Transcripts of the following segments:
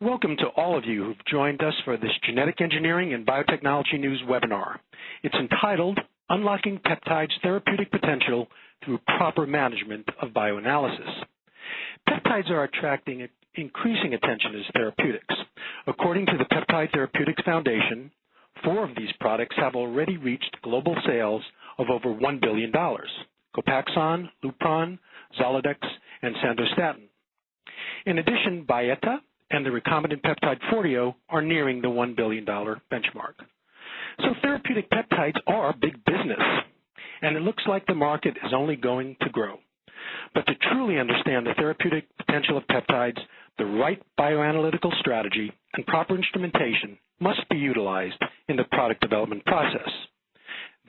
Welcome to all of you who've joined us for this Genetic Engineering and Biotechnology News webinar. It's entitled, Unlocking Peptides' Therapeutic Potential Through Proper Management of Bioanalysis. Peptides are attracting increasing attention as therapeutics. According to the Peptide Therapeutics Foundation, 4 of these products have already reached global sales of over $1 billion, Copaxone, Lupron, Zoladex, and Sandostatin. In addition, Byetta and the recombinant peptide Forteo are nearing the $1 billion benchmark. So therapeutic peptides are big business, and it looks like the market is only going to grow. But to truly understand the therapeutic potential of peptides, the right bioanalytical strategy and proper instrumentation must be utilized in the product development process.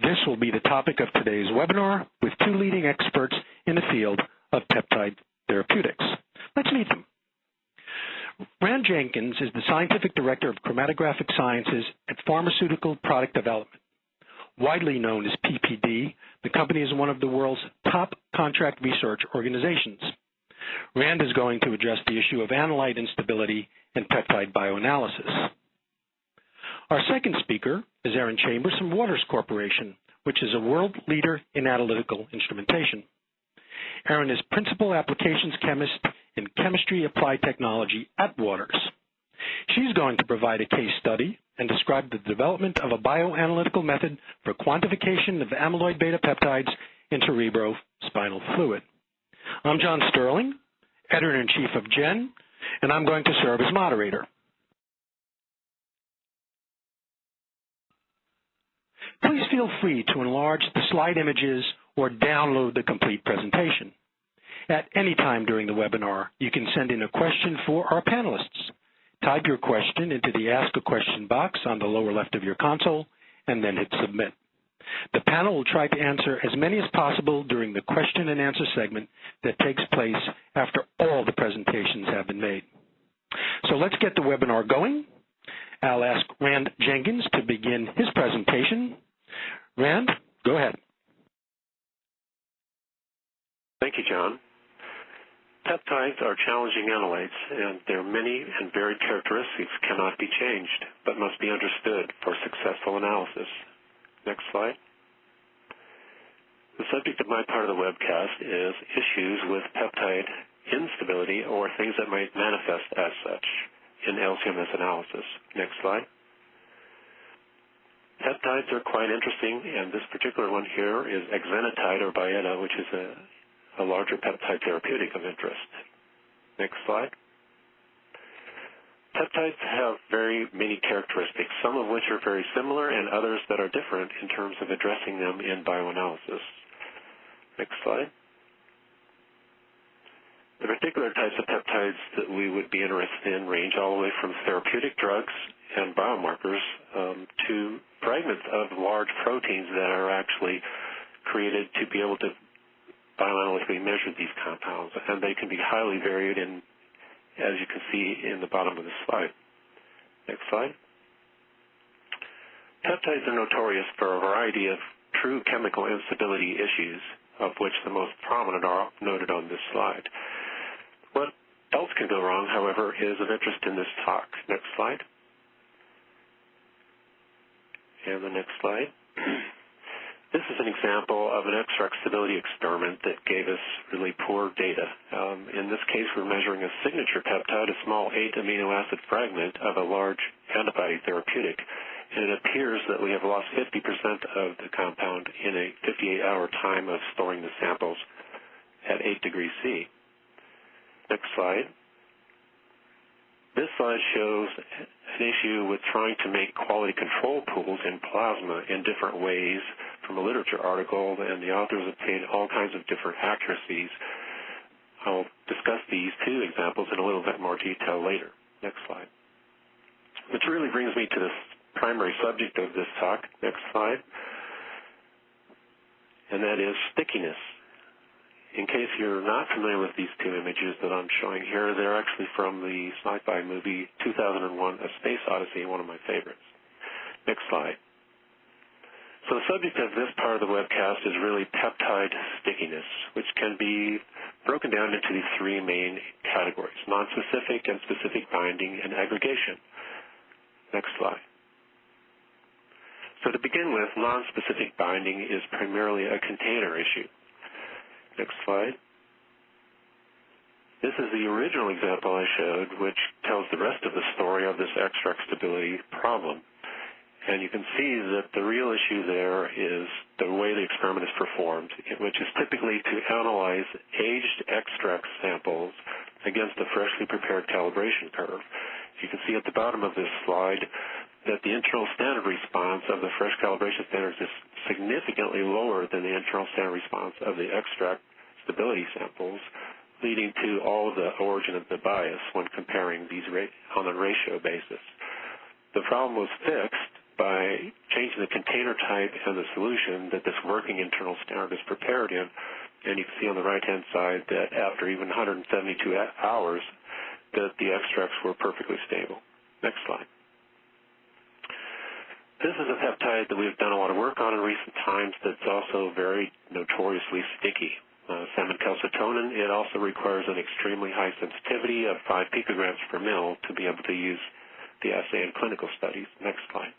This will be the topic of today's webinar with 2 leading experts in the field of peptide therapeutics. Let's meet them. Rand Jenkins is the Scientific Director of Chromatographic Sciences at Pharmaceutical Product Development. Widely known as PPD, the company is one of the world's top contract research organizations. Rand is going to address the issue of analyte instability and peptide bioanalysis. Our second speaker is Aaron Chambers from Waters Corporation, which is a world leader in analytical instrumentation. Aaron is Principal Applications Chemist in Chemistry Applied Technology at Waters. She's going to provide a case study and describe the development of a bioanalytical method for quantification of amyloid beta peptides in cerebrospinal fluid. I'm John Sterling, Editor-in-Chief of GEN, and I'm going to serve as moderator. Please feel free to enlarge the slide images or download the complete presentation. At any time during the webinar, you can send in a question for our panelists. Type your question into the Ask a Question box on the lower left of your console, and then hit Submit. The panel will try to answer as many as possible during the question and answer segment that takes place after all the presentations have been made. So let's get the webinar going. I'll ask Rand Jenkins to begin his presentation. Rand, go ahead. Thank you, John. Peptides are challenging analytes, and their many and varied characteristics cannot be changed, but must be understood for successful analysis. Next slide. The subject of my part of the webcast is issues with peptide instability or things that might manifest as such in LC-MS analysis. Next slide. Peptides are quite interesting, and this particular one here is exenatide or Byetta, which is a larger peptide therapeutic of interest. Next slide. Peptides have very many characteristics, some of which are very similar and others that are different in terms of addressing them in bioanalysis. Next slide. The particular types of peptides that we would be interested in range all the way from therapeutic drugs and biomarkers to fragments of large proteins that are actually created to be able to bioanalytically measure these compounds, and they can be highly varied in, as you can see in the bottom of the slide. Next slide. Peptides are notorious for a variety of true chemical instability issues, of which the most prominent are noted on this slide. What else can go wrong, however, is of interest in this talk. Next slide. And the next slide. This is an example of an extract stability experiment that gave us really poor data. In this case, we're measuring a signature peptide, a small 8-amino acid fragment of a large antibody therapeutic, and it appears that we have lost 50% of the compound in a 58-hour time of storing the samples at 8 degrees C. Next slide. This slide shows an issue with trying to make quality control pools in plasma in different ways from a literature article, and the authors obtained all kinds of different accuracies. I'll discuss these 2 examples in a little bit more detail later. Next slide. Which really brings me to the primary subject of this talk. Next slide. And that is stickiness. In case you're not familiar with these 2 images that I'm showing here, they're actually from the sci-fi movie 2001: A Space Odyssey, one of my favorites. Next slide. So the subject of this part of the webcast is really peptide stickiness, which can be broken down into these three main categories: nonspecific and specific binding and aggregation. Next slide. So to begin with, nonspecific binding is primarily a container issue. Next slide. This is the original example I showed, which tells the rest of the story of this extract stability problem. And you can see that the real issue there is the way the experiment is performed, which is typically to analyze aged extract samples against a freshly prepared calibration curve. You can see at the bottom of this slide that the internal standard response of the fresh calibration standards is significantly lower than the internal standard response of the extract stability samples, leading to all of the origin of the bias when comparing these on a ratio basis. The problem was fixed by changing the container type and the solution that this working internal standard is prepared in. And you can see on the right-hand side that after even 172 hours, that the extracts were perfectly stable. Next slide. This is a peptide that we've done a lot of work on in recent times that's also very notoriously sticky. Salmon calcitonin, it also requires an extremely high sensitivity of 5 picograms per mil to be able to use the assay in clinical studies. Next slide.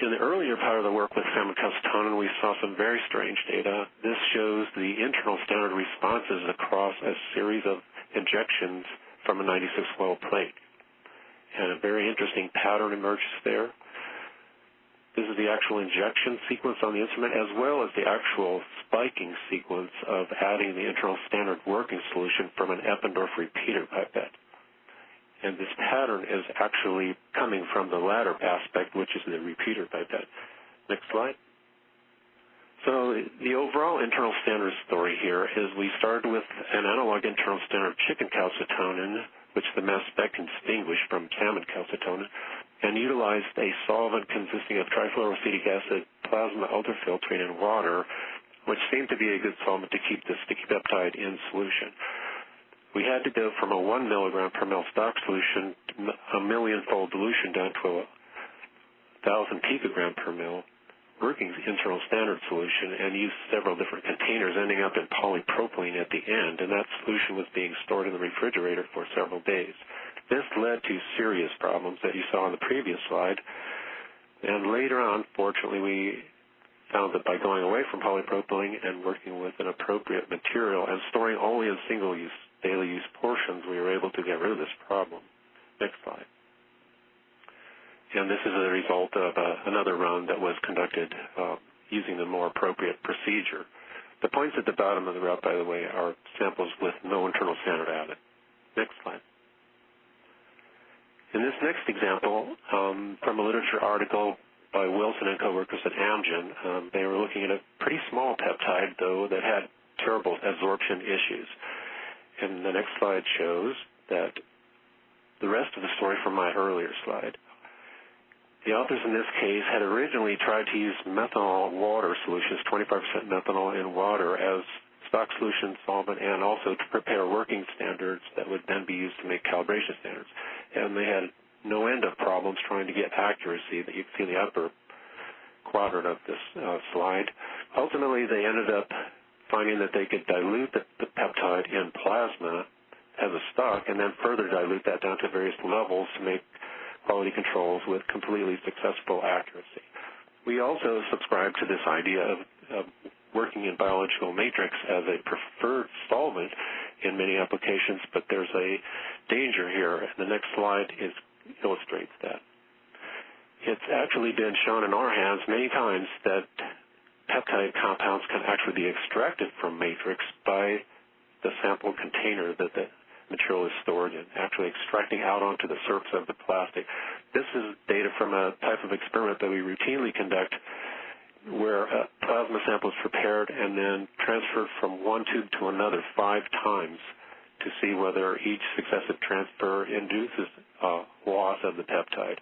In the earlier part of the work with salmon calcitonin, we saw some very strange data. This shows the internal standard responses across a series of injections from a 96-well plate. And a very interesting pattern emerges there. This is the actual injection sequence on the instrument, as well as the actual spiking sequence of adding the internal standard working solution from an Eppendorf repeater pipette. And this pattern is actually coming from the latter aspect, which is the repeater pipette. Next slide. So the overall internal standard story here is we started with an analog internal standard chicken calcitonin, which the mass spec can distinguish from salmon calcitonin, and utilized a solvent consisting of trifluoroacetic acid, plasma ultrafiltrate, and water, which seemed to be a good solvent to keep the sticky peptide in solution. We had to go from a 1 milligram per ml stock solution to a millionfold dilution down to a 1,000 picogram per ml working internal standard solution, and use several different containers ending up in polypropylene at the end, and that solution was being stored in the refrigerator for several days. This led to serious problems that you saw on the previous slide, and later on, fortunately, we found that by going away from polypropylene and working with an appropriate material and storing only in single-use, daily-use portions, we were able to get rid of this problem. Next slide. And this is a result of another run that was conducted using the more appropriate procedure. The points at the bottom of the route, by the way, are samples with no internal standard added. Next slide. In this next example, from a literature article by Wilson and coworkers at Amgen, they were looking at a pretty small peptide, though, that had terrible absorption issues. And the next slide shows that the rest of the story from my earlier slide. The authors in this case had originally tried to use methanol water solutions, 25% methanol in water, as stock solution solvent, and also to prepare working standards that would then be used to make calibration standards. And they had no end of problems trying to get accuracy that you can see in the upper quadrant of this slide. Ultimately, they ended up finding that they could dilute the peptide in plasma as a stock and then further dilute that down to various levels to make quality controls with completely successful accuracy. We also subscribe to this idea of working in biological matrix as a preferred solvent in many applications, but there's a danger here, and the next slide illustrates that. It's actually been shown in our hands many times that peptide compounds can actually be extracted from matrix by the sample container that the material is stored in, actually extracting out onto the surface of the plastic. This is data from a type of experiment that we routinely conduct where a plasma sample is prepared and then transferred from one tube to another 5 times to see whether each successive transfer induces loss of the peptide.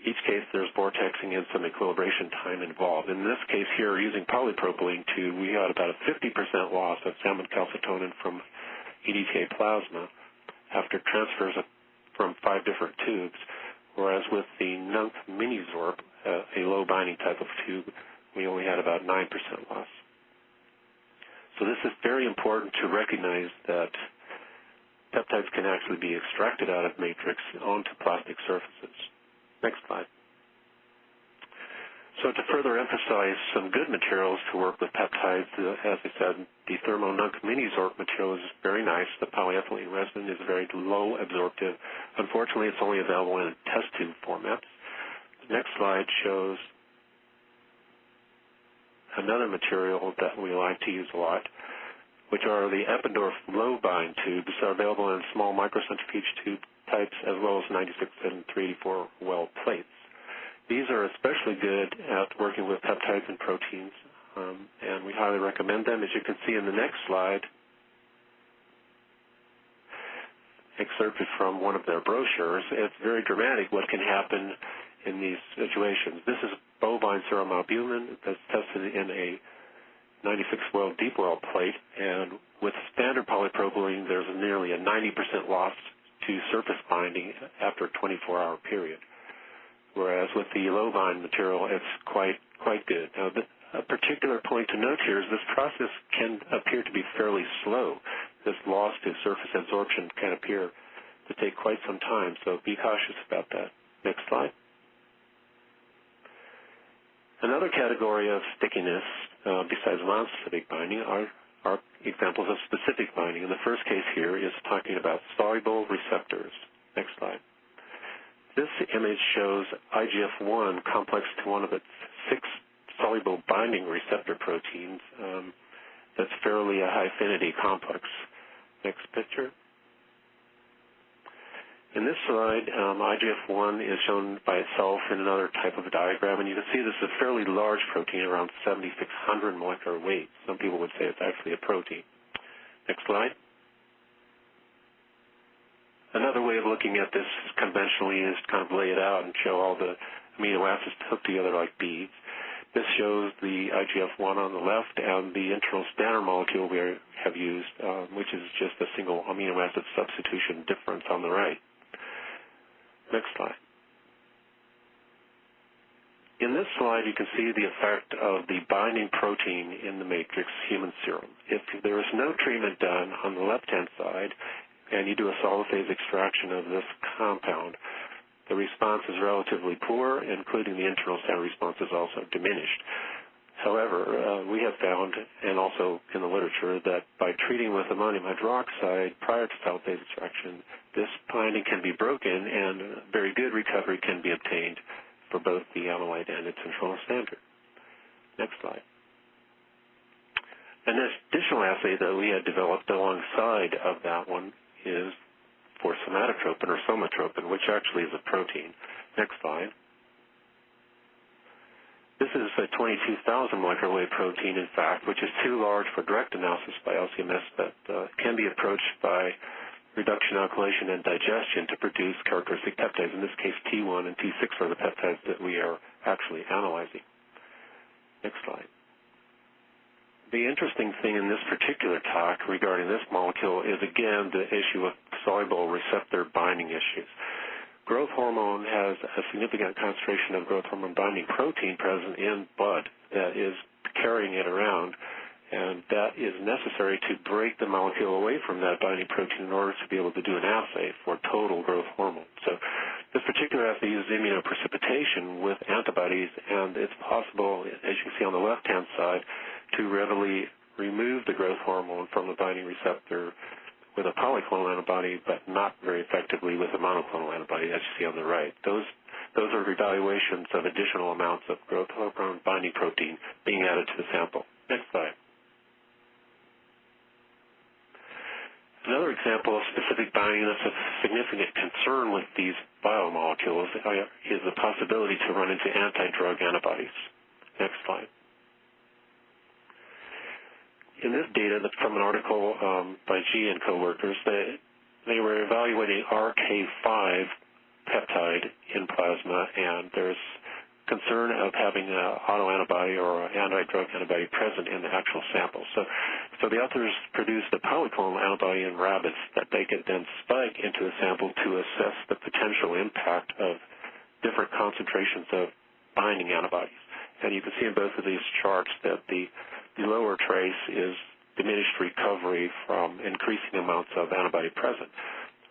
Each case, there's vortexing and some equilibration time involved. In this case here, using polypropylene tube, we had about a 50% loss of salmon calcitonin from EDTA plasma after transfers from 5 different tubes, whereas with the NUNC mini-zorp, a low binding type of tube, we only had about 9% loss. So this is very important to recognize that peptides can actually be extracted out of matrix onto plastic surfaces. Next slide. So to further emphasize some good materials to work with peptides, as I said, the thermo non-mini absorb material is very nice. The polyethylene resin is very low absorptive. Unfortunately, it's only available in test tube formats. The next slide shows another material that we like to use a lot, which are the Eppendorf low bind tubes. Are available in small microcentrifuge tube types as well as 96 and 384 well plates. These are especially good at working with peptides and proteins, and we highly recommend them. As you can see in the next slide, excerpted from one of their brochures, it's very dramatic what can happen in these situations. This is bovine serum albumin that's tested in a 96-well deep well plate, and with standard polypropylene, there's nearly a 90% loss to surface binding after a 24-hour period. Whereas with the low bind material, it's quite good. Now, a particular point to note here is this process can appear to be fairly slow. This loss to surface absorption can appear to take quite some time, so be cautious about that. Next slide. Another category of stickiness, besides nonspecific binding, are examples of specific binding. And the first case here is talking about soluble receptors. Next slide. This image shows IGF-1 complex to one of its 6 soluble binding receptor proteins. That's fairly a high-affinity complex. Next picture. In this slide, IGF-1 is shown by itself in another type of a diagram, and you can see this is a fairly large protein, around 7,600 molecular weight. Some people would say it's actually a protein. Next slide. Another way of looking at this conventionally is to kind of lay it out and show all the amino acids hooked together like beads. This shows the IGF-1 on the left and the internal standard molecule we have used, which is just a single amino acid substitution difference on the right. Next slide. In this slide, you can see the effect of the binding protein in the matrix human serum. If there is no treatment done on the left-hand side, and you do a solid phase extraction of this compound, the response is relatively poor, including the internal standard response is also diminished. However, we have found, and also in the literature, that by treating with ammonium hydroxide prior to solid phase extraction, this binding can be broken and very good recovery can be obtained for both the amyloid and its internal standard. Next slide. An additional assay that we had developed alongside of that one is for somatotropin or somatropin, which actually is a protein. Next slide. This is a 22,000 molecular weight protein, in fact, which is too large for direct analysis by LCMS, but can be approached by reduction, alkylation, and digestion to produce characteristic peptides. In this case, T1 and T6 are the peptides that we are actually analyzing. Next slide. The interesting thing in this particular talk regarding this molecule is, again, the issue of soluble receptor binding issues. Growth hormone has a significant concentration of growth hormone binding protein present in blood that is carrying it around, and that is necessary to break the molecule away from that binding protein in order to be able to do an assay for total growth hormone. So this particular assay uses immunoprecipitation with antibodies, and it's possible, as you can see on the left-hand side, to readily remove the growth hormone from the binding receptor with a polyclonal antibody, but not very effectively with a monoclonal antibody, as you see on the right. Those are evaluations of additional amounts of growth hormone binding protein being added to the sample. Next slide. Another example of specific binding that's a significant concern with these biomolecules is the possibility to run into anti-drug antibodies. Next slide. In this data, that's from an article by G and coworkers, they were evaluating RK5 peptide in plasma, and there's concern of having an autoantibody or an anti-drug antibody present in the actual sample. So the authors produced a polyclonal antibody in rabbits that they could then spike into the sample to assess the potential impact of different concentrations of binding antibodies. And you can see in both of these charts that the lower trace is diminished recovery from increasing amounts of antibody present,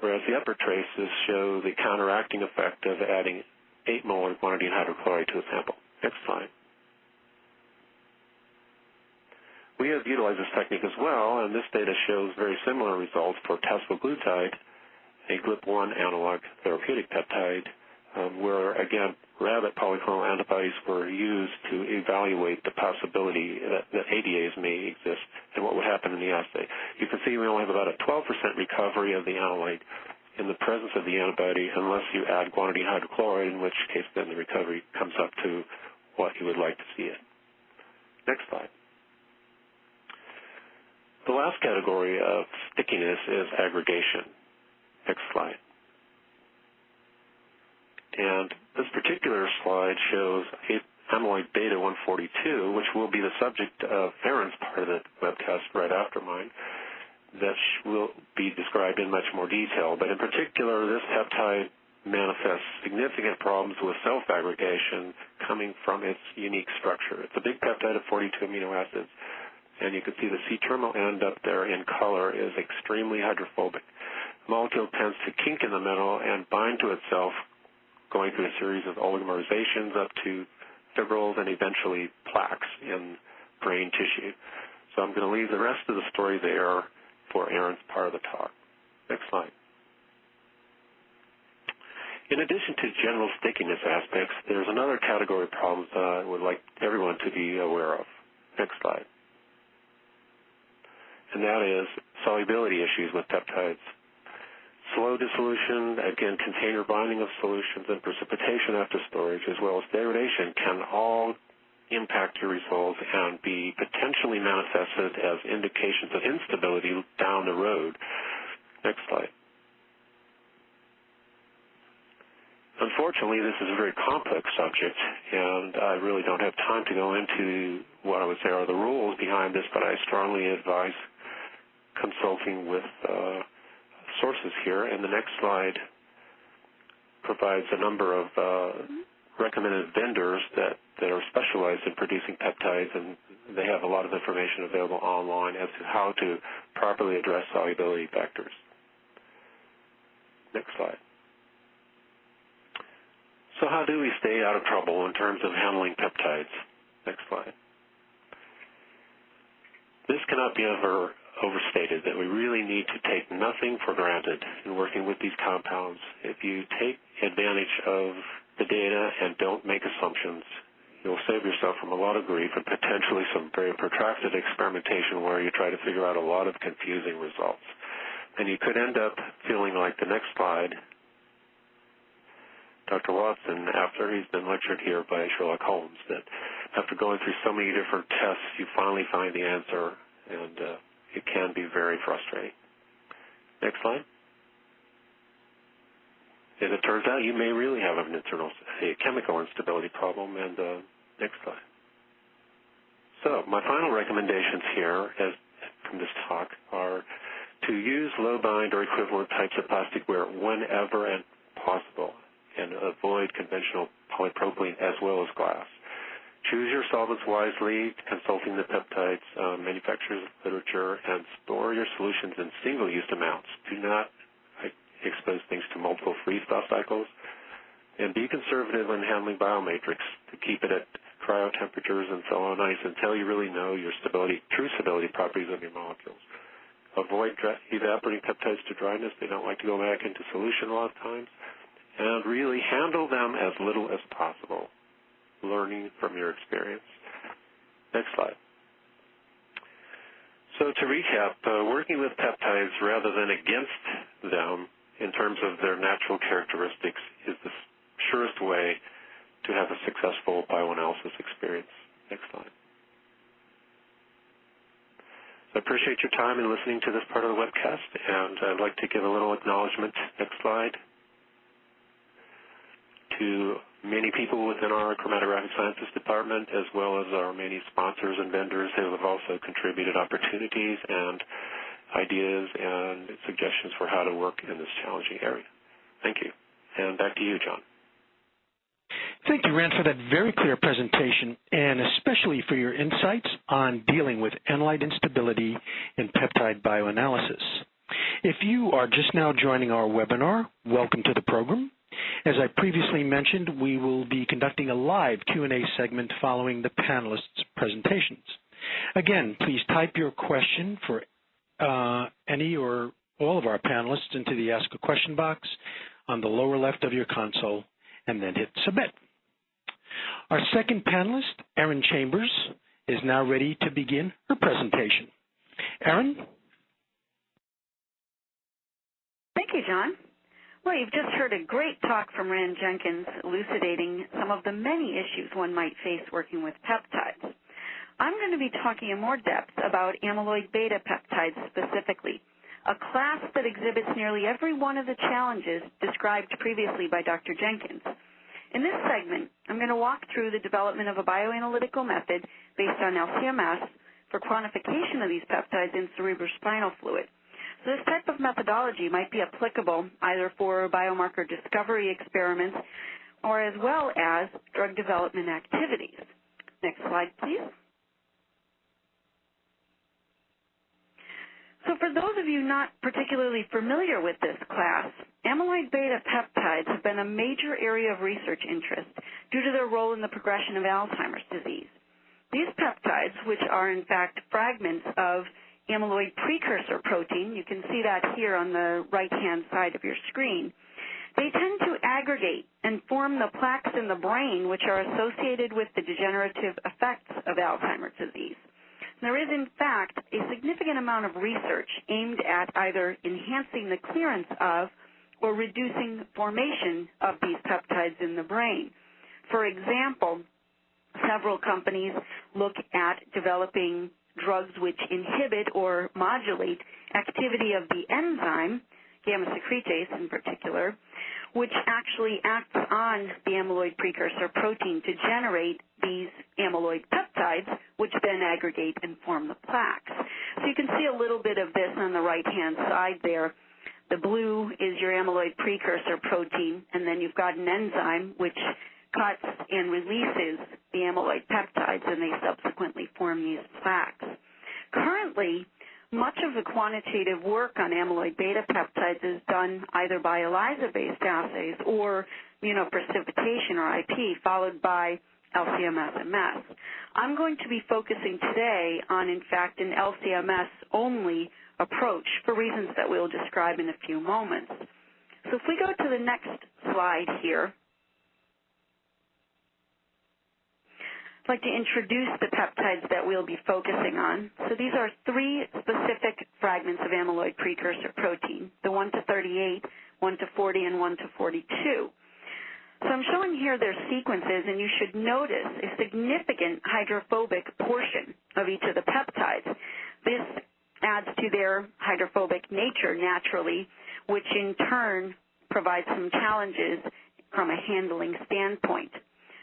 whereas the upper traces show the counteracting effect of adding 8 molar guanidine hydrochloride to a sample. Next slide. We have utilized this technique as well, and this data shows very similar results for tasloglutide, a GLP-1 analog therapeutic peptide, where, again, rabbit polyclonal antibodies were used to evaluate the possibility that ADAs may exist and what would happen in the assay. You can see we only have about a 12% recovery of the amyloid in the presence of the antibody unless you add guanidine hydrochloride, in which case then the recovery comes up to what you would like to see it. Next slide. The last category of stickiness is aggregation. Next slide. And this particular slide shows amyloid beta 142, which will be the subject of Aaron's part of the webcast right after mine, that will be described in much more detail. But in particular, this peptide manifests significant problems with self-aggregation coming from its unique structure. It's a big peptide of 42 amino acids, and you can see the C-terminal end up there in color is extremely hydrophobic. The molecule tends to kink in the middle and bind to itself, going through a series of oligomerizations up to fibrils and eventually plaques in brain tissue. So I'm going to leave the rest of the story there for Aaron's part of the talk. Next slide. In addition to general stickiness aspects, there's another category of problems that I would like everyone to be aware of. Next slide. And that is solubility issues with peptides. Slow dissolution, again, container binding of solutions, and precipitation after storage, as well as degradation, can all impact your results and be potentially manifested as indications of instability down the road. Next slide. Unfortunately, this is a very complex subject, and I really don't have time to go into what I would say are the rules behind this, but I strongly advise consulting with sources here. And the next slide provides a number of recommended vendors that are specialized in producing peptides, and they have a lot of information available online as to how to properly address solubility factors. Next slide. So how do we stay out of trouble in terms of handling peptides? Next slide. This cannot be ever overstated, that we really need to take nothing for granted in working with these compounds. If you take advantage of the data and don't make assumptions, you'll save yourself from a lot of grief and potentially some very protracted experimentation where you try to figure out a lot of confusing results. And you could end up feeling like the next slide, Dr. Watson, after he's been lectured here by Sherlock Holmes, that after going through so many different tests, you finally find the answer, and it can be very frustrating. Next slide. As it turns out, you may really have a chemical instability problem. And next slide. So my final recommendations here from this talk are to use low-bind or equivalent types of plasticware whenever and possible, and avoid conventional polypropylene as well as glass. Choose your solvents wisely, consulting the peptides manufacturers' literature, and store your solutions in single-use amounts. Do not expose things to multiple freeze-thaw cycles, and be conservative when handling biomatrix to keep it at cryo temperatures and so on ice until you really know your true stability properties of your molecules. Avoid evaporating peptides to dryness. They don't like to go back into solution a lot of times. And really handle them as little as possible, learning from your experience. Next slide. So to recap, working with peptides rather than against them in terms of their natural characteristics is the surest way to have a successful bioanalysis experience. Next slide. So I appreciate your time in listening to this part of the webcast, and I'd like to give a little acknowledgement, next slide, to many people within our Chromatographic Sciences Department, as well as our many sponsors and vendors who have also contributed opportunities and ideas and suggestions for how to work in this challenging area. Thank you. And back to you, John. Thank you, Rand, for that very clear presentation, and especially for your insights on dealing with amyloid instability in peptide bioanalysis. If you are just now joining our webinar, welcome to the program. As I previously mentioned, we will be conducting a live Q&A segment following the panelists' presentations. Again, please type your question for any or all of our panelists into the Ask a Question box on the lower left of your console, and then hit Submit. Our second panelist, Erin Chambers, is now ready to begin her presentation. Erin? Thank you, John. Well, you've just heard a great talk from Rand Jenkins elucidating some of the many issues one might face working with peptides. I'm going to be talking in more depth about amyloid beta peptides specifically, a class that exhibits nearly every one of the challenges described previously by Dr. Jenkins. In this segment, I'm going to walk through the development of a bioanalytical method based on LC-MS for quantification of these peptides in cerebrospinal fluid. So this type of methodology might be applicable either for biomarker discovery experiments or as well as drug development activities. Next slide, please. So for those of you not particularly familiar with this class, amyloid beta peptides have been a major area of research interest due to their role in the progression of Alzheimer's disease. These peptides, which are in fact fragments of amyloid precursor protein, you can see that here on the right-hand side of your screen, they tend to aggregate and form the plaques in the brain which are associated with the degenerative effects of Alzheimer's disease. There is, in fact, a significant amount of research aimed at either enhancing the clearance of or reducing formation of these peptides in the brain. For example, several companies look at developing drugs which inhibit or modulate activity of the enzyme, gamma secretase in particular, which actually acts on the amyloid precursor protein to generate these amyloid peptides, which then aggregate and form the plaques. So you can see a little bit of this on the right-hand side there. The blue is your amyloid precursor protein, and then you've got an enzyme which cuts and releases the amyloid peptides, and they subsequently form these plaques. Currently, much of the quantitative work on amyloid beta peptides is done either by ELISA-based assays or immunoprecipitation, or IP, followed by LC-MS. I'm going to be focusing today on, in fact, an LC-MS-only approach for reasons that we'll describe in a few moments. So if we go to the next slide here, I'd like to introduce the peptides that we'll be focusing on. So these are three specific fragments of amyloid precursor protein, the 1 to 38, 1 to 40, and 1 to 42. So I'm showing here their sequences, and you should notice a significant hydrophobic portion of each of the peptides. This adds to their hydrophobic nature naturally, which in turn provides some challenges from a handling standpoint.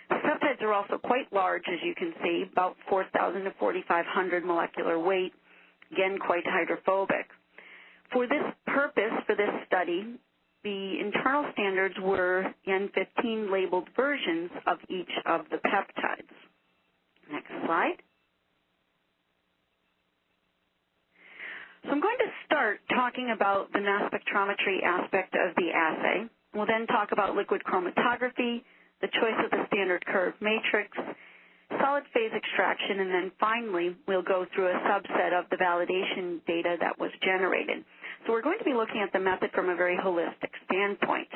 The peptides are also quite large, as you can see, about 4,000 to 4,500 molecular weight, again, quite hydrophobic. For this purpose, for this study, the internal standards were N15 labeled versions of each of the peptides. Next slide. So I'm going to start talking about the mass spectrometry aspect of the assay. We'll then talk about liquid chromatography, the choice of the standard curve matrix, solid phase extraction, and then finally we'll go through a subset of the validation data that was generated. So we're going to be looking at the method from a very holistic standpoint.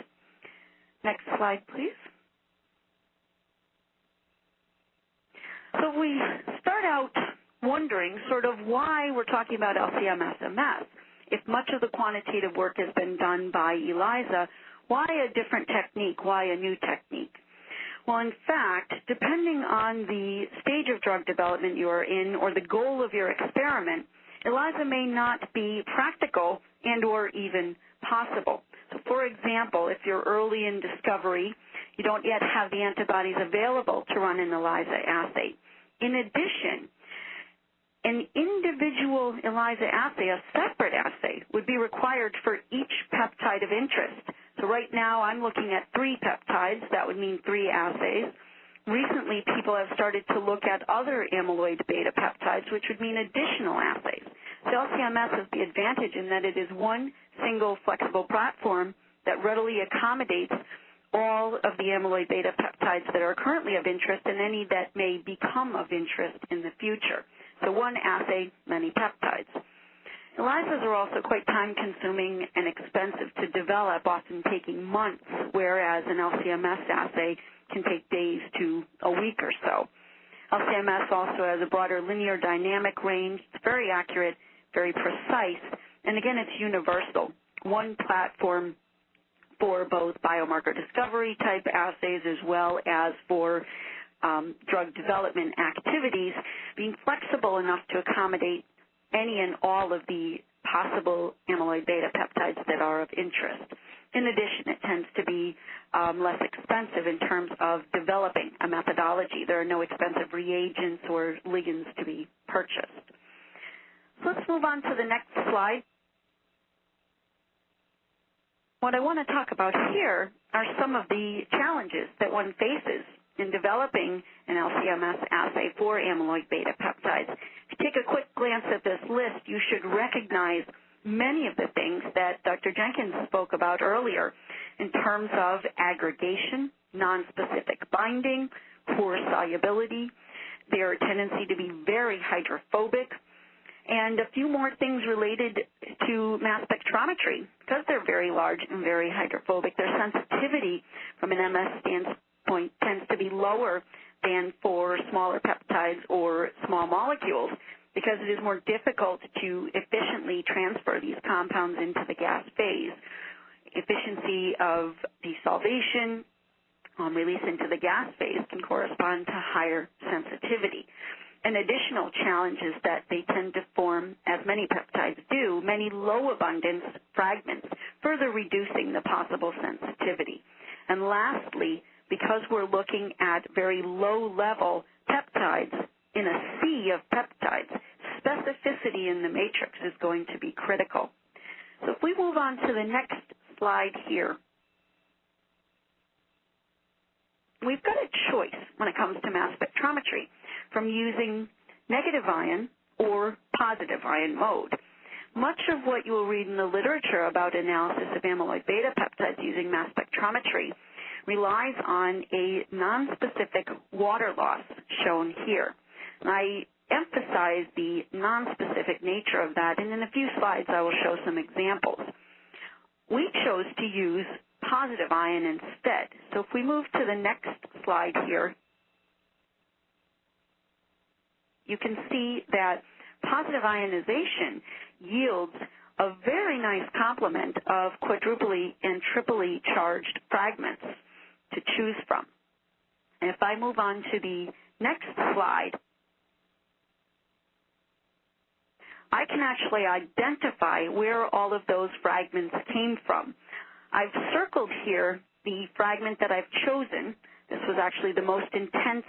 Next slide, please. So we start out wondering sort of why we're talking about LC-MS. If much of the quantitative work has been done by ELISA, why a different technique? Why a new technique? Well, in fact, depending on the stage of drug development you are in or the goal of your experiment, ELISA may not be practical and or even possible. So, for example, if you're early in discovery, you don't yet have the antibodies available to run an ELISA assay. In addition, an individual ELISA assay, a separate assay, would be required for each peptide of interest. So right now I'm looking at 3 peptides. That would mean 3 assays. Recently, people have started to look at other amyloid beta peptides, which would mean additional assays. So LCMS has the advantage in that it is one single flexible platform that readily accommodates all of the amyloid beta peptides that are currently of interest and any that may become of interest in the future. So one assay, many peptides. ELISAs are also quite time-consuming and expensive to develop, often taking months, whereas an LCMS assay can take days to a week or so. LCMS also has a broader linear dynamic range. It's very accurate, very precise, and again, it's universal. One platform for both biomarker discovery type assays as well as for drug development activities, being flexible enough to accommodate any and all of the possible amyloid beta peptides that are of interest. In addition, it tends to be less expensive in terms of developing a methodology. There are no expensive reagents or ligands to be purchased. So let's move on to the next slide. What I want to talk about here are some of the challenges that one faces in developing an LCMS assay for amyloid beta peptides. If you take a quick glance at this list, you should recognize many of the things that Dr. Jenkins spoke about earlier in terms of aggregation, nonspecific binding, poor solubility, their tendency to be very hydrophobic, and a few more things related to mass spectrometry. Because they're very large and very hydrophobic, their sensitivity from an MS standpoint tends to be lower than for smaller peptides or small molecules because it is more difficult to efficiently transfer these compounds into the gas phase. Efficiency of desolvation, release into the gas phase can correspond to higher sensitivity. An additional challenge is that they tend to form, as many peptides do, many low-abundance fragments, further reducing the possible sensitivity. And lastly, because we're looking at very low-level peptides in a sea of peptides, specificity in the matrix is going to be critical. So if we move on to the next slide here, we've got a choice when it comes to mass spectrometry from using negative ion or positive ion mode. Much of what you will read in the literature about analysis of amyloid beta peptides using mass spectrometry relies on a nonspecific water loss shown here. And I emphasize the nonspecific nature of that, and in a few slides I will show some examples. We chose to use positive ion instead. So if we move to the next slide here, you can see that positive ionization yields a very nice complement of quadruply and triply charged fragments to choose from. And if I move on to the next slide, I can actually identify where all of those fragments came from. I've circled here the fragment that I've chosen. This was actually the most intense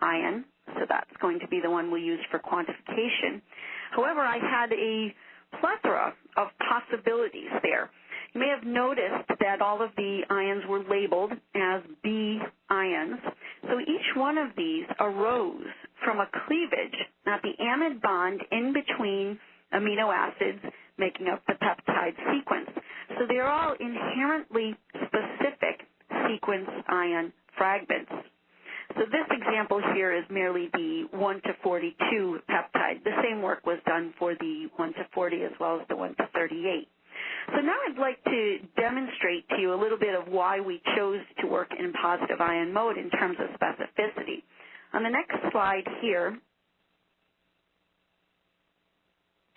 ion, so that's going to be the one we use for quantification. However, I had a plethora of possibilities there. You may have noticed that all of the ions were labeled as B ions. So each one of these arose from a cleavage at the amide bond in between amino acids making up the peptide sequence. So they're all inherently specific sequence ion fragments. So this example here is merely the 1 to 42 peptide. The same work was done for the 1 to 40 as well as the 1 to 38. So now I'd like to demonstrate to you a little bit of why we chose to work in positive ion mode in terms of specificity. On the next slide here,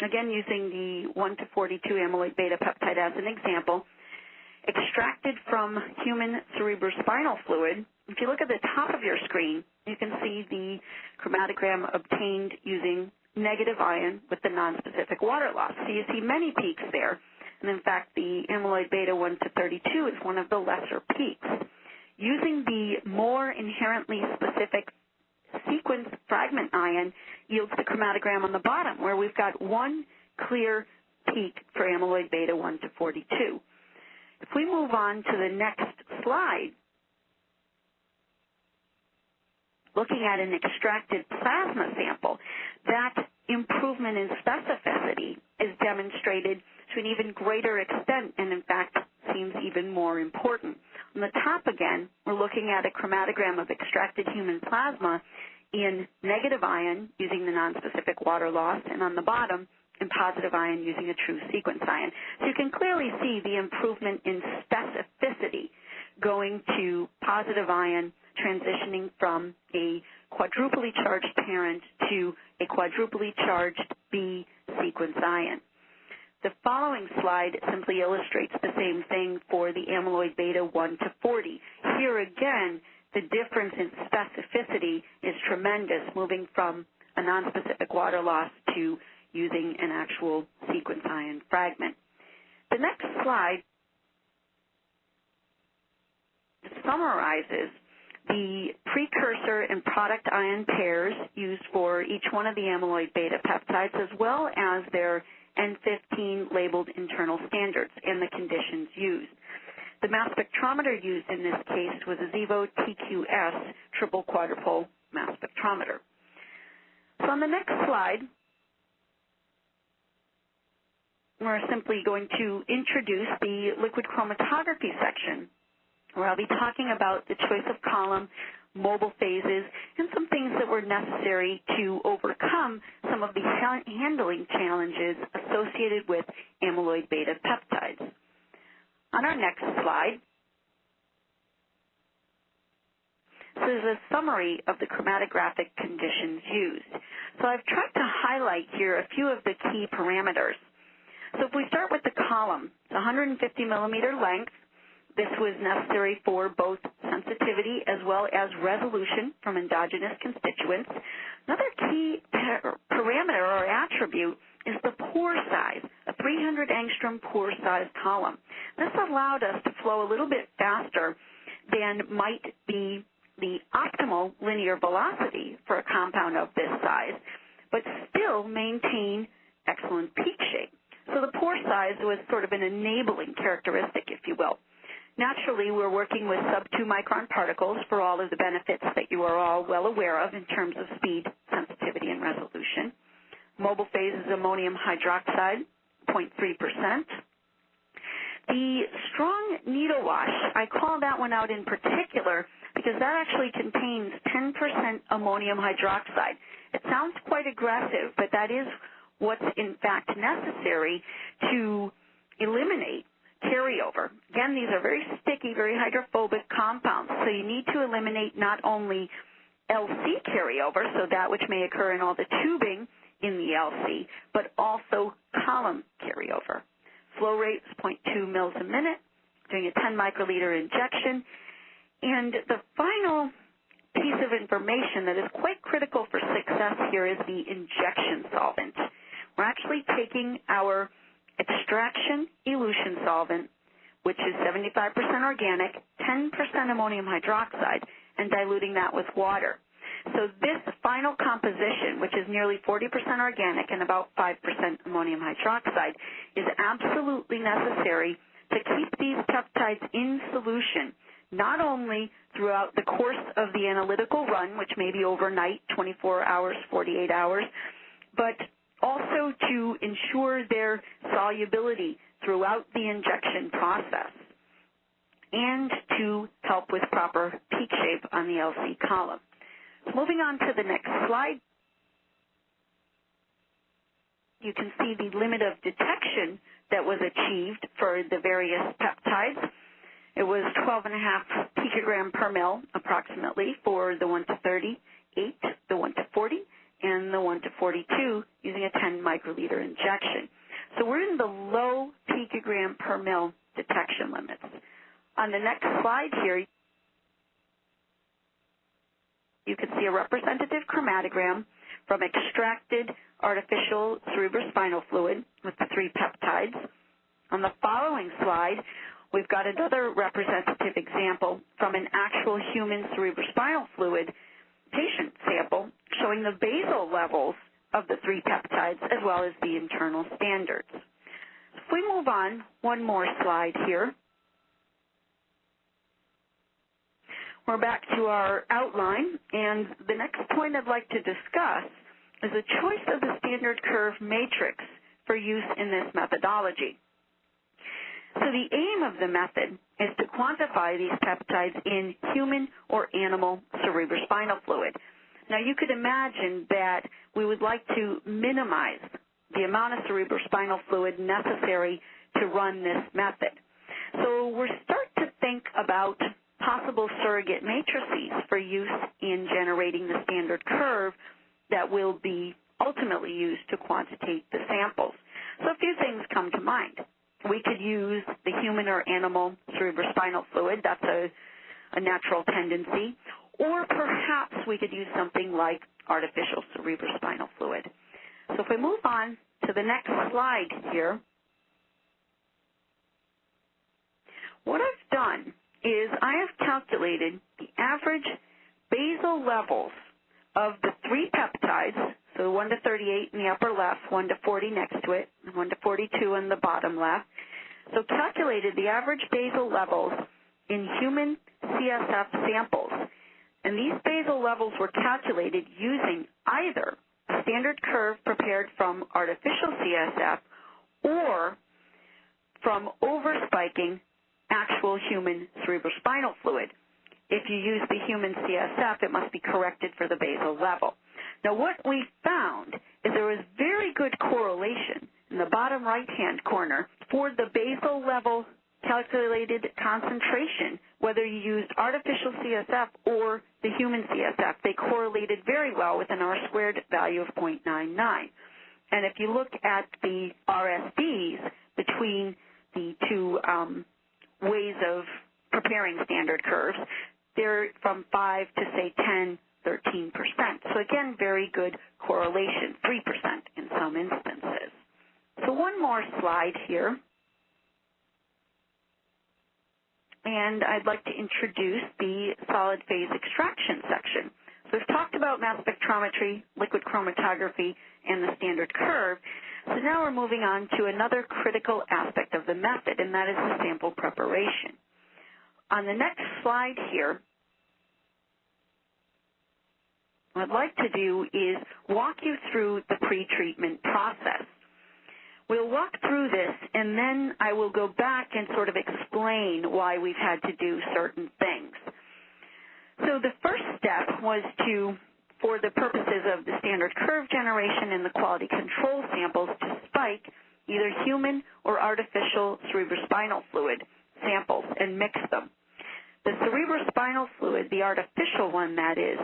again using the 1 to 42 amyloid beta peptide as an example, extracted from human cerebrospinal fluid. If you look at the top of your screen, you can see the chromatogram obtained using negative ion with the nonspecific water loss. So you see many peaks there. And in fact, the amyloid beta 1 to 32 is one of the lesser peaks. Using the more inherently specific sequence fragment ion yields the chromatogram on the bottom, where we've got one clear peak for amyloid beta 1 to 42. If we move on to the next slide, looking at an extracted plasma sample, that improvement in specificity is demonstrated to an even greater extent and, in fact, seems even more important. On the top, again, we're looking at a chromatogram of extracted human plasma in negative ion using the nonspecific water loss, and on the bottom, in positive ion using a true sequence ion. So you can clearly see the improvement in specificity going to positive ion, transitioning from a quadruply charged parent to a quadruply charged B sequence ion. The following slide simply illustrates the same thing for the amyloid beta 1 to 40. Here again, the difference in specificity is tremendous, moving from a nonspecific water loss to using an actual sequence ion fragment. The next slide summarizes the precursor and product ion pairs used for each one of the amyloid beta peptides, as well as their N15 labeled internal standards and the conditions used. The mass spectrometer used in this case was a Xevo TQS triple quadrupole mass spectrometer. So on the next slide, we're simply going to introduce the liquid chromatography section, where I'll be talking about the choice of column, mobile phases, and some things that were necessary to overcome some of the handling challenges associated with amyloid beta peptides. On our next slide, this is a summary of the chromatographic conditions used. So I've tried to highlight here a few of the key parameters. So if we start with the column, it's 150 millimeter length. This was necessary for both sensitivity as well as resolution from endogenous constituents. Another key parameter or attribute is the pore size, a 300 angstrom pore size column. This allowed us to flow a little bit faster than might be the optimal linear velocity for a compound of this size, but still maintain excellent peak shape. So the pore size was sort of an enabling characteristic, if you will. Naturally, we're working with sub-2 micron particles for all of the benefits that you are all well aware of in terms of speed, sensitivity, and resolution. Mobile phase is ammonium hydroxide, 0.3%. The strong needle wash, I call that one out in particular because that actually contains 10% ammonium hydroxide. It sounds quite aggressive, but that is what's in fact necessary to eliminate carryover. Again, these are very sticky, very hydrophobic compounds, so you need to eliminate not only LC carryover, so that which may occur in all the tubing in the LC, but also column carryover. Flow rate is 0.2 mils a minute, doing a 10 microliter injection. And the final piece of information that is quite critical for success here is the injection solvent. We're actually taking our extraction elution solvent, which is 75% organic, 10% ammonium hydroxide, and diluting that with water. So this final composition, which is nearly 40% organic and about 5% ammonium hydroxide, is absolutely necessary to keep these peptides in solution, not only throughout the course of the analytical run, which may be overnight, 24 hours, 48 hours, but also to ensure their solubility throughout the injection process and to help with proper peak shape on the LC column. Moving on to the next slide, you can see the limit of detection that was achieved for the various peptides. It was 12.5 picogram per mil approximately for the 1 to 30, 8, the 1 to 40, and the 1 to 42 using a 10 microliter injection. So we're in the low picogram per mil detection limits. On the next slide here, you can see a representative chromatogram from extracted artificial cerebrospinal fluid with the 3 peptides. On the following slide, we've got another representative example from an actual human cerebrospinal fluid patient sample showing the basal levels of the 3 peptides as well as the internal standards. If we move on, one more slide here. We're back to our outline, and the next point I'd like to discuss is the choice of the standard curve matrix for use in this methodology. So the aim of the method is to quantify these peptides in human or animal cerebrospinal fluid. Now, you could imagine that we would like to minimize the amount of cerebrospinal fluid necessary to run this method. So we're starting to think about possible surrogate matrices for use in generating the standard curve that will be ultimately used to quantitate the samples. So a few things come to mind. We could use the human or animal cerebrospinal fluid. That's a natural tendency. Or perhaps we could use something like artificial cerebrospinal fluid. So if we move on to the next slide here, what I've done is I have calculated the average basal levels of the three peptides, so 1 to 38 in the upper left, 1 to 40 next to it, and 1 to 42 in the bottom left. So calculated the average basal levels in human CSF samples. And these basal levels were calculated using either a standard curve prepared from artificial CSF or from overspiking actual human cerebrospinal fluid. If you use the human CSF, it must be corrected for the basal level. Now, what we found is there was very good correlation in the bottom right-hand corner for the basal level calculated concentration, whether you used artificial CSF or the human CSF. They correlated very well with an R-squared value of 0.99. And if you look at the RSVs between the two ways of preparing standard curves, they're from 5 to, say, 10, 13%. So, again, very good correlation, 3% in some instances. So one more slide here. And I'd like to introduce the solid phase extraction section. So we've talked about mass spectrometry, liquid chromatography, and the standard curve. So now we're moving on to another critical aspect of the method, and that is the sample preparation. On the next slide here, what I'd like to do is walk you through the pretreatment process. We'll walk through this, and then I will go back and sort of explain why we've had to do certain things. So the first step was to, for the purposes of the standard curve generation and the quality control samples, to spike either human or artificial cerebrospinal fluid samples and mix them. The cerebrospinal fluid, the artificial one that is,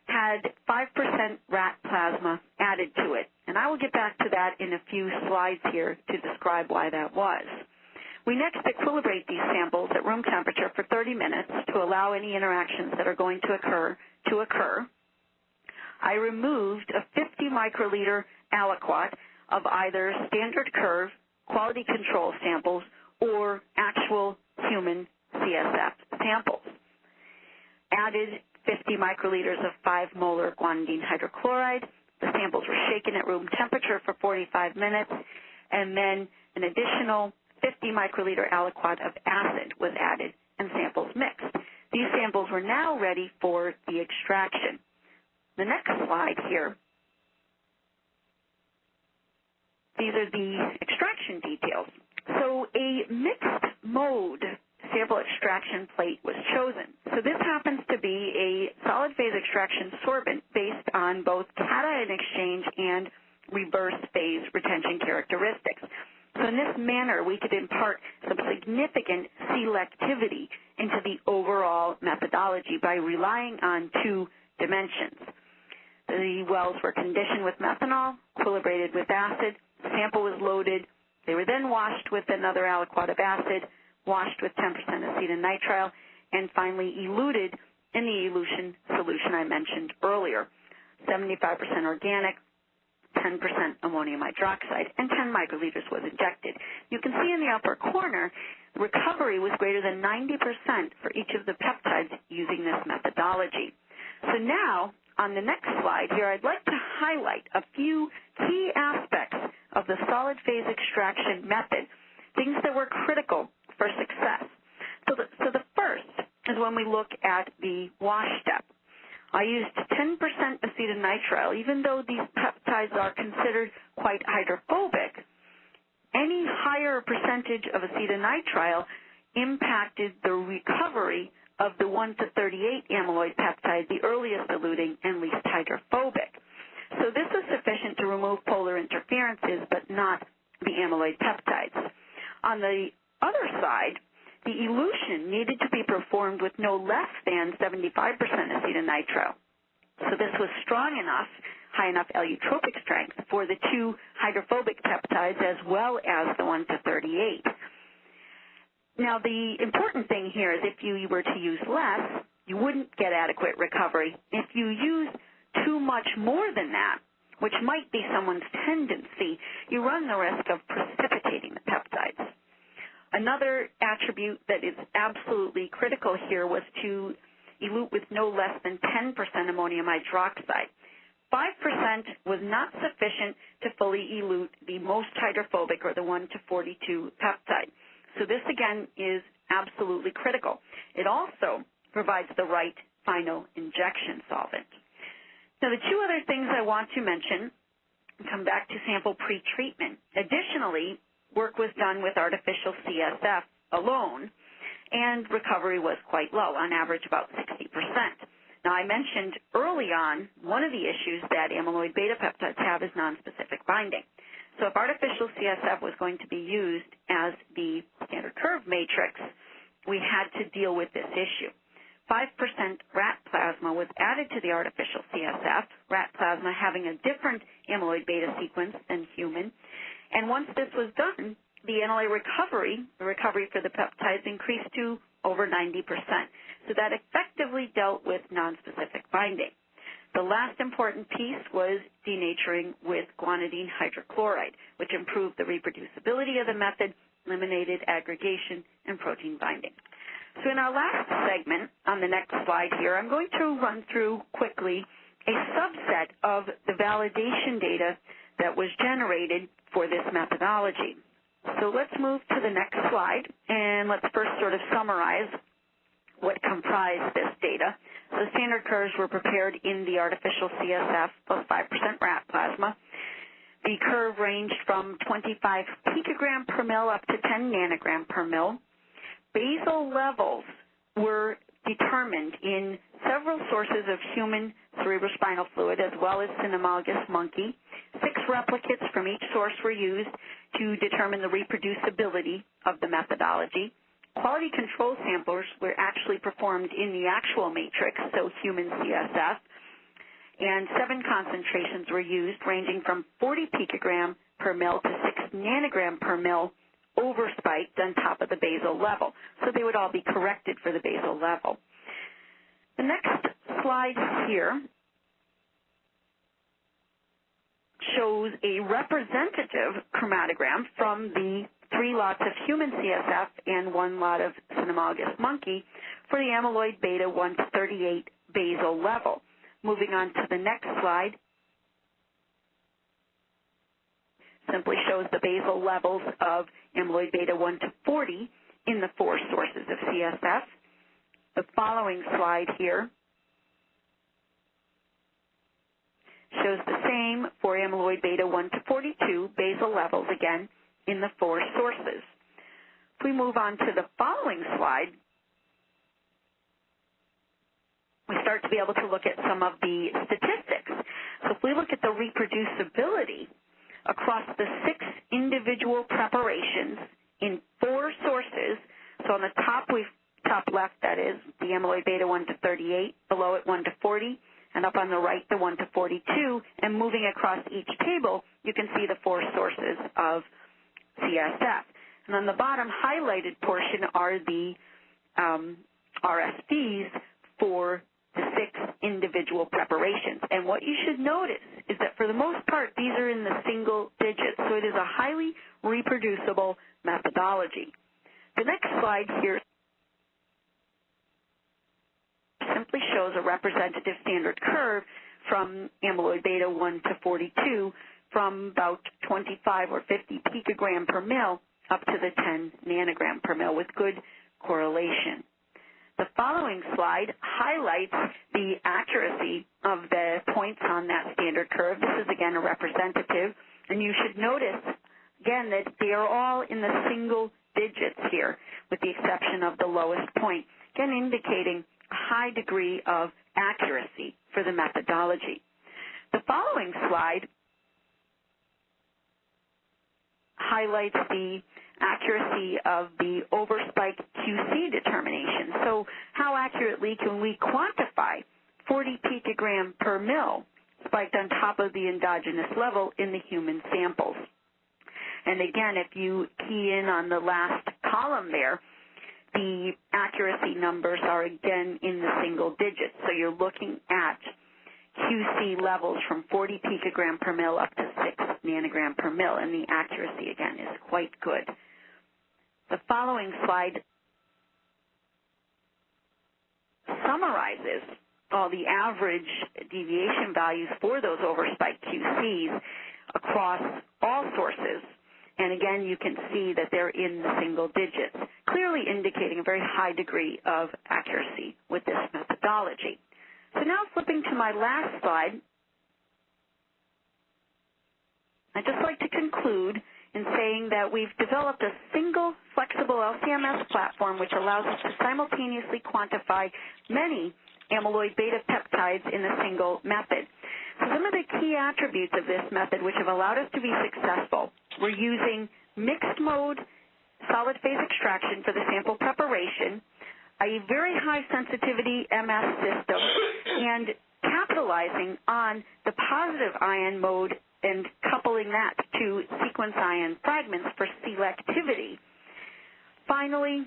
had 5% rat plasma added to it. And I will get back to that in a few slides here to describe why that was. We next equilibrate these samples at room temperature for 30 minutes to allow any interactions that are going to occur. I removed a 50 microliter aliquot of either standard curve, quality control samples, or actual human CSF samples. Added 50 microliters of 5 molar guanidine hydrochloride. The samples were shaken at room temperature for 45 minutes, and then an additional 50 microliter aliquot of acid was added and samples mixed. These samples were now ready for the extraction. The next slide here, these are the extraction details. So a mixed mode sample extraction plate was chosen. So this happens to be a solid phase extraction sorbent based on both cation exchange and reverse phase retention characteristics. So in this manner, we could impart some significant selectivity into the overall methodology by relying on two dimensions. The wells were conditioned with methanol, equilibrated with acid, the sample was loaded, they were then washed with another aliquot of acid, washed with 10% acetonitrile, and finally eluted in the elution solution I mentioned earlier. 75% organic, 10% ammonium hydroxide, and 10 microliters was injected. You can see in the upper corner, the recovery was greater than 90% for each of the peptides using this methodology. So now, on the next slide here, I'd like to highlight a few key aspects of the solid phase extraction method, things that were critical for success. So the first is when we look at the wash step. I used 10% acetonitrile. Even though these peptides are considered quite hydrophobic, any higher percentage of acetonitrile impacted the recovery of the 1 to 38 amyloid peptide, the earliest eluting and least hydrophobic. So this is sufficient to remove polar interferences, but not the amyloid peptides. On the other side, the elution needed to be performed with no less than 75% acetonitrile. So this was strong enough, high enough allotropic strength for the 2 hydrophobic peptides as well as the 1 to 38. Now, the important thing here is if you were to use less, you wouldn't get adequate recovery. If you use too much more than that, which might be someone's tendency, you run the risk of precipitating the peptides. Another attribute that is absolutely critical here was to elute with no less than 10% ammonium hydroxide. 5% was not sufficient to fully elute the most hydrophobic, or the 1 to 42 peptide. So this, again, is absolutely critical. It also provides the right final injection solvent. Now, the 2 other things I want to mention come back to sample pretreatment. Additionally, work was done with artificial CSF alone, and recovery was quite low, on average about 60%. Now, I mentioned early on one of the issues that amyloid beta peptides have is nonspecific binding. So if artificial CSF was going to be used as the standard curve matrix, we had to deal with this issue. 5% rat plasma was added to the artificial CSF, rat plasma having a different amyloid beta sequence than human. And once this was done, the analyte recovery, the recovery for the peptides, increased to over 90%. So that effectively dealt with nonspecific binding. The last important piece was denaturing with guanidine hydrochloride, which improved the reproducibility of the method, eliminated aggregation, and protein binding. So in our last segment, on the next slide here, I'm going to run through quickly a subset of the validation data that was generated for this methodology. So let's move to the next slide, and let's first sort of summarize what comprised this data. So standard curves were prepared in the artificial CSF plus 5% rat plasma. The curve ranged from 25 picogram per mil up to 10 nanogram per mil. Basal levels were determined in several sources of human cerebrospinal fluid as well as cynomolgus monkey. 6 replicates from each source were used to determine the reproducibility of the methodology. Quality control samples were actually performed in the actual matrix, so human CSF, and 7 concentrations were used ranging from 40 picogram per mil to 6 nanogram per mil overspiked on top of the basal level. So they would all be corrected for the basal level. The next slide here shows a representative chromatogram from the 3 lots of human CSF and 1 lot of cynomolgus monkey for the amyloid beta 1 to 38 basal level. Moving on to the next slide, simply shows the basal levels of amyloid beta 1 to 40 in the 4 sources of CSF. The following slide here shows the same for amyloid beta 1 to 42 basal levels, again, in the 4 sources. If we move on to the following slide, we start to be able to look at some of the statistics. So if we look at the reproducibility across the 6 individual preparations in 4 sources, so on the top left, that is, the amyloid beta 1 to 38, below it 1 to 40, and up on the right, the 1 to 42, and moving across each table, you can see the 4 sources of CSF. And on the bottom highlighted portion are the RSVs for the 6 individual preparations. And what you should notice is that for the most part, these are in the single digits, so it is a highly reproducible methodology. The next slide here simply shows a representative standard curve from amyloid beta 1 to 42 from about 25 or 50 picogram per mil up to the 10 nanogram per mil with good correlation. The following slide highlights the accuracy of the points on that standard curve. This is, again, a representative, and you should notice, again, that they are all in the single digits here, with the exception of the lowest point, again, indicating a high degree of accuracy for the methodology. The following slide highlights the accuracy of the overspike QC determination. So how accurately can we quantify 40 picogram per mil spiked on top of the endogenous level in the human samples? And again, if you key in on the last column there, the accuracy numbers are again in the single digits. So you're looking at QC levels from 40 picogram per mil up to 6 nanogram per mil, and the accuracy, again, is quite good. The following slide summarizes all the average deviation values for those overspike QCs across all sources. And again, you can see that they're in the single digits, clearly indicating a very high degree of accuracy with this methodology. So now flipping to my last slide, I'd just like to conclude in saying that we've developed a single flexible LC-MS platform which allows us to simultaneously quantify many amyloid beta peptides in a single method. So some of the key attributes of this method which have allowed us to be successful, we're using mixed mode solid phase extraction for the sample preparation, a very high sensitivity MS system, and capitalizing on the positive ion mode and coupling that to sequence ion fragments for selectivity. Finally,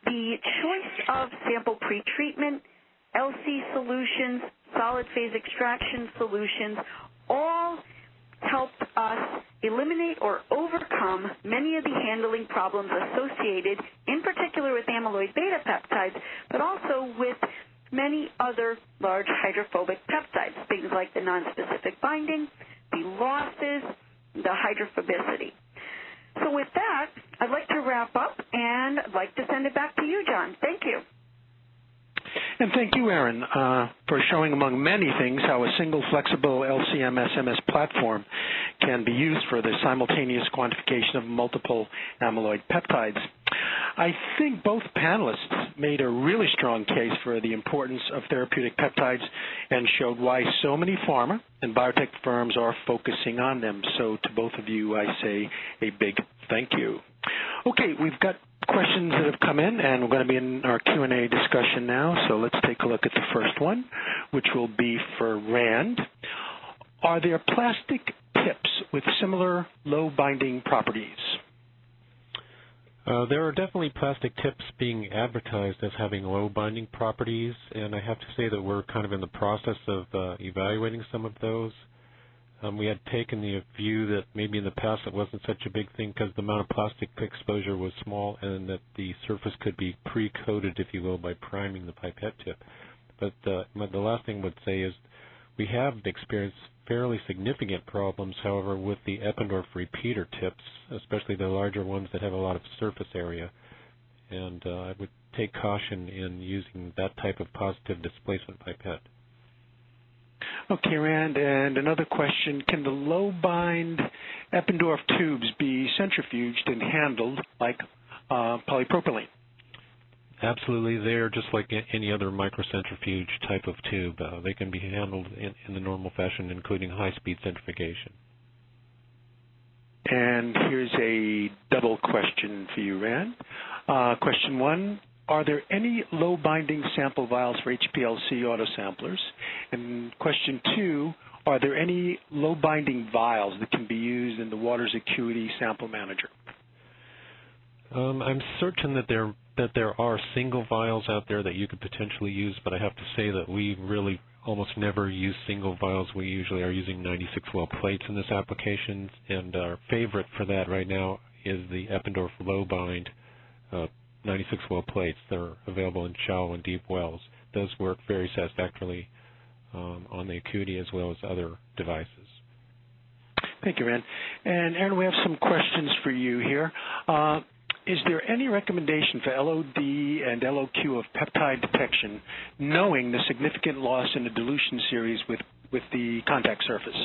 the choice of sample pretreatment, LC solutions, solid phase extraction solutions, all helped us eliminate or overcome many of the handling problems associated, in particular with amyloid beta peptides, but also with many other large hydrophobic peptides, things like the nonspecific binding, the losses, the hydrophobicity. So with that, I'd like to wrap up, and I'd like to send it back to you, John. Thank you. And thank you, Erin, for showing, among many things, how a single flexible LC-MS platform can be used for the simultaneous quantification of multiple amyloid peptides. I think both panelists made a really strong case for the importance of therapeutic peptides and showed why so many pharma and biotech firms are focusing on them. So to both of you, I say a big thank you. Okay, we've got questions that have come in, and we're going to be in our Q&A discussion now. So let's take a look at the first one, which will be for Rand. Are there plastic tips with similar low binding properties? There are definitely plastic tips being advertised as having low binding properties, and I have to say that we're kind of in the process of evaluating some of those. We had taken the view that maybe in the past it wasn't such a big thing because the amount of plastic exposure was small and that the surface could be pre-coated, if you will, by priming the pipette tip. But the last thing I would say is we have experienced fairly significant problems, however, with the Eppendorf repeater tips, especially the larger ones that have a lot of surface area. And I would take caution in using that type of positive displacement pipette. Okay, Rand, and another question. Can the low-bind Eppendorf tubes be centrifuged and handled like polypropylene? Absolutely. They're just like any other microcentrifuge type of tube. They can be handled in the normal fashion, including high-speed centrifugation. And here's a double question for you, Rand. Question one. Are there any low-binding sample vials for HPLC autosamplers? And question two, are there any low-binding vials that can be used in the Waters Acuity Sample Manager? I'm certain that there are single vials out there that you could potentially use, but I have to say that we really almost never use single vials. We usually are using 96-well plates in this application, and our favorite for that right now is the Eppendorf low-bind 96-well plates. They're available in shallow and deep wells. Those work very satisfactorily on the Acuity as well as other devices. Thank you, Rand. And Erin, we have some questions for you here. is there any recommendation for LOD and LOQ of peptide detection, knowing the significant loss in the dilution series with the contact surface?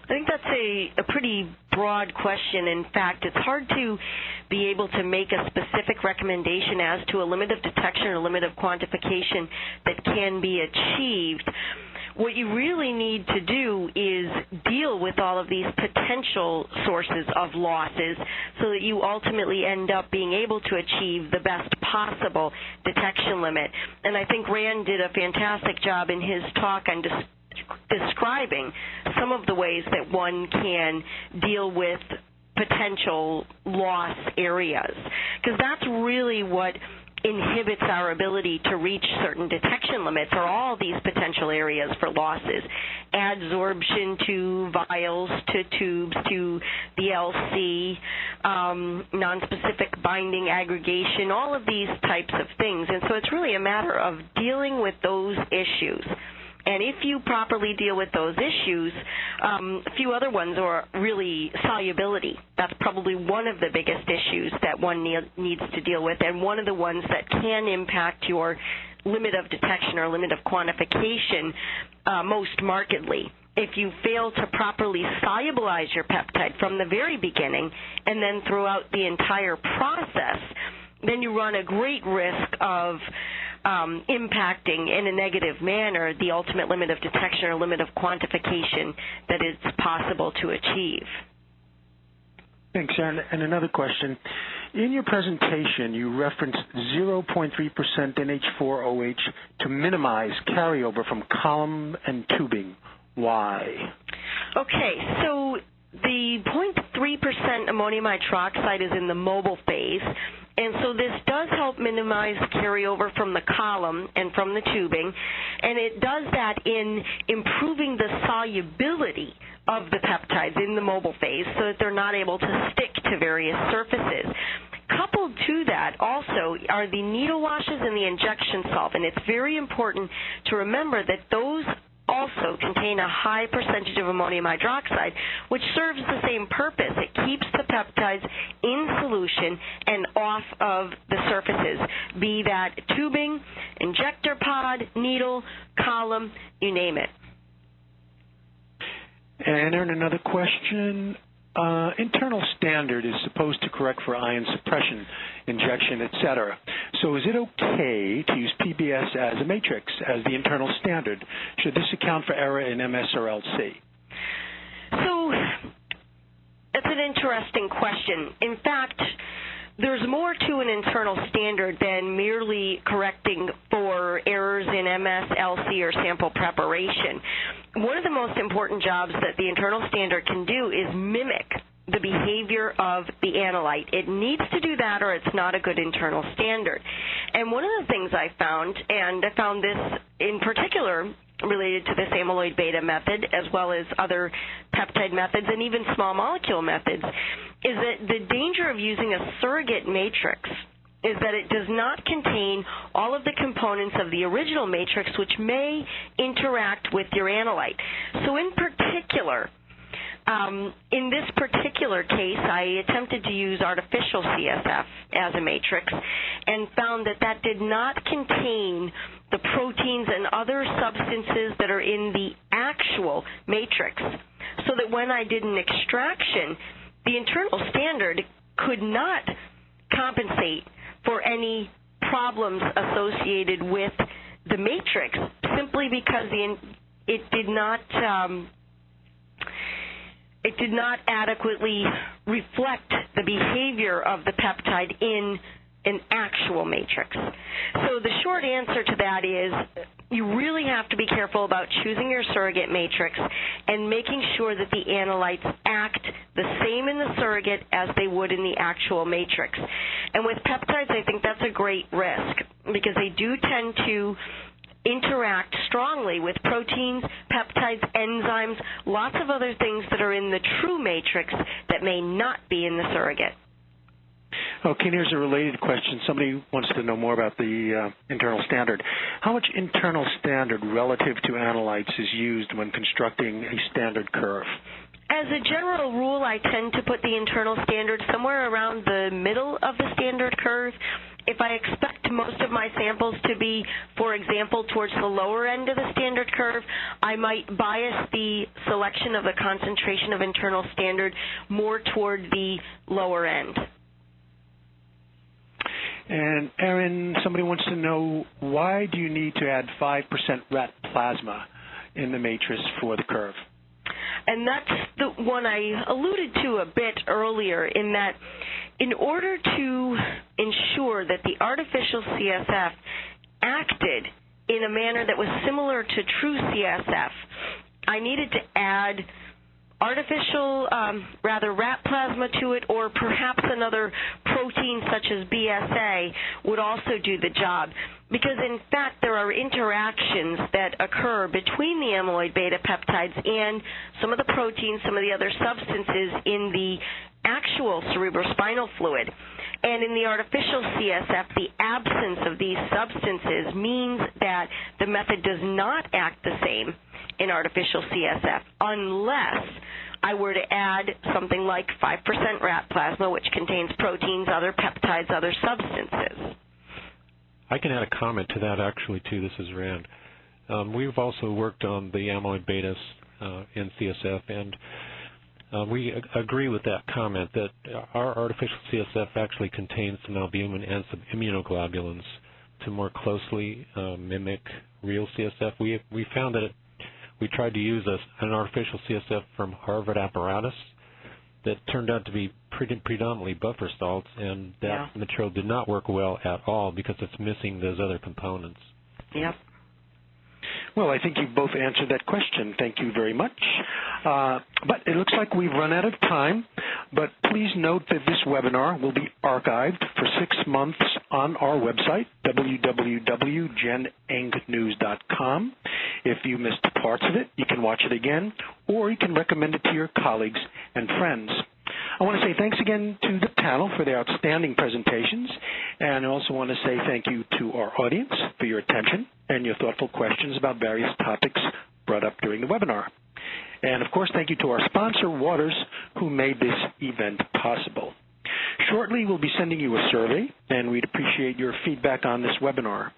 I think that's a pretty broad question. In fact, it's hard to be able to make a specific recommendation as to a limit of detection or limit of quantification that can be achieved. What you really need to do is deal with all of these potential sources of losses so that you ultimately end up being able to achieve the best possible detection limit. And I think Rand did a fantastic job in his talk on describing some of the ways that one can deal with potential loss areas, because that's really what inhibits our ability to reach certain detection limits, are all these potential areas for losses. Adsorption to vials, to tubes, to the LC, nonspecific binding, aggregation, all of these types of things. And so it's really a matter of dealing with those issues. And if you properly deal with those issues, a few other ones are really solubility. That's probably one of the biggest issues that one needs to deal with, and one of the ones that can impact your limit of detection or limit of quantification most markedly. If you fail to properly solubilize your peptide from the very beginning and then throughout the entire process, then you run a great risk of impacting in a negative manner the ultimate limit of detection or limit of quantification that is possible to achieve. Thanks, Aaron. And another question. In your presentation, you referenced 0.3% NH4OH to minimize carryover from column and tubing. Why? Okay, so the 0.3% ammonium hydroxide is in the mobile phase, and so this does help minimize carryover from the column and from the tubing, and it does that in improving the solubility of the peptides in the mobile phase so that they're not able to stick to various surfaces. Coupled to that also are the needle washes and the injection solvent. It's very important to remember that those also contain a high percentage of ammonium hydroxide, which serves the same purpose. It keeps the peptides in solution and off of the surfaces, be that tubing, injector pod, needle, column, you name it. And Aaron, another question. Internal standard is supposed to correct for ion suppression, injection, etc. So is it okay to use PBS as a matrix, as the internal standard? Should this account for error in MS or LC? So it's an interesting question. In fact, there's more to an internal standard than merely correcting for errors in MS, LC, or sample preparation. One of the most important jobs that the internal standard can do is mimic the behavior of the analyte. It needs to do that or it's not a good internal standard. And one of the things I found, and I found this in particular related to this amyloid beta method as well as other peptide methods and even small molecule methods, is that the danger of using a surrogate matrix is that it does not contain all of the components of the original matrix which may interact with your analyte. So in particular, in this particular case, I attempted to use artificial CSF as a matrix and found that that did not contain the proteins and other substances that are in the actual matrix, so that when I did an extraction, the internal standard could not compensate for any problems associated with the matrix simply because it did not adequately reflect the behavior of the peptide in an actual matrix. So the short answer to that is you really have to be careful about choosing your surrogate matrix and making sure that the analytes act the same in the surrogate as they would in the actual matrix. And with peptides, I think that's a great risk because they do tend to interact strongly with proteins, peptides, enzymes, lots of other things that are in the true matrix that may not be in the surrogate. Okay, here's a related question. Somebody wants to know more about the internal standard. How much internal standard relative to analytes is used when constructing a standard curve? As a general rule, I tend to put the internal standard somewhere around the middle of the standard curve. If I expect most of my samples to be, for example, towards the lower end of the standard curve, I might bias the selection of the concentration of internal standard more toward the lower end. And Erin, somebody wants to know, why do you need to add 5% rat plasma in the matrix for the curve? And that's the one I alluded to a bit earlier, in that in order to ensure that the artificial CSF acted in a manner that was similar to true CSF, I needed to add artificial, rat plasma to it, or perhaps another protein such as BSA would also do the job. Because, in fact, there are interactions that occur between the amyloid beta peptides and some of the proteins, some of the other substances in the actual cerebrospinal fluid. And in the artificial CSF, the absence of these substances means that the method does not act the same in artificial CSF unless I were to add something like 5% rat plasma, which contains proteins, other peptides, other substances. I can add a comment to that, actually, too. This is Rand. We've also worked on the amyloid betas in CSF, and we agree with that comment that our artificial CSF actually contains some albumin and some immunoglobulins to more closely mimic real CSF. We found that we tried to use an artificial CSF from Harvard apparatus that turned out to be predominantly buffer salts, and that material did not work well at all because it's missing those other components. Yep. Well, I think you've both answered that question. Thank you very much. But it looks like we've run out of time. But please note that this webinar will be archived for 6 months on our website, www.genengnews.com. If you missed parts of it, you can watch it again, or you can recommend it to your colleagues and friends. I want to say thanks again to the panel for their outstanding presentations, and I also want to say thank you to our audience for your attention and your thoughtful questions about various topics brought up during the webinar. And, of course, thank you to our sponsor, Waters, who made this event possible. Shortly, we'll be sending you a survey, and we'd appreciate your feedback on this webinar.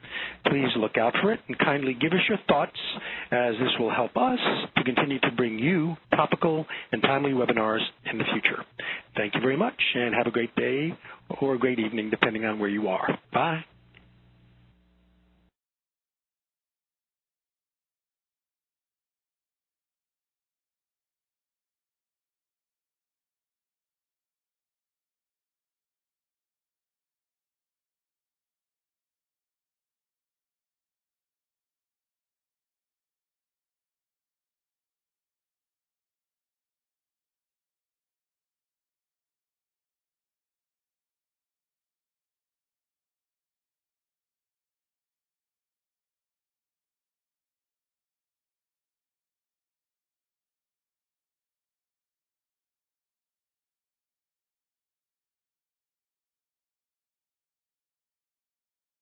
Please look out for it and kindly give us your thoughts, as this will help us to continue to bring you topical and timely webinars in the future. Thank you very much, and have a great day or a great evening, depending on where you are. Bye.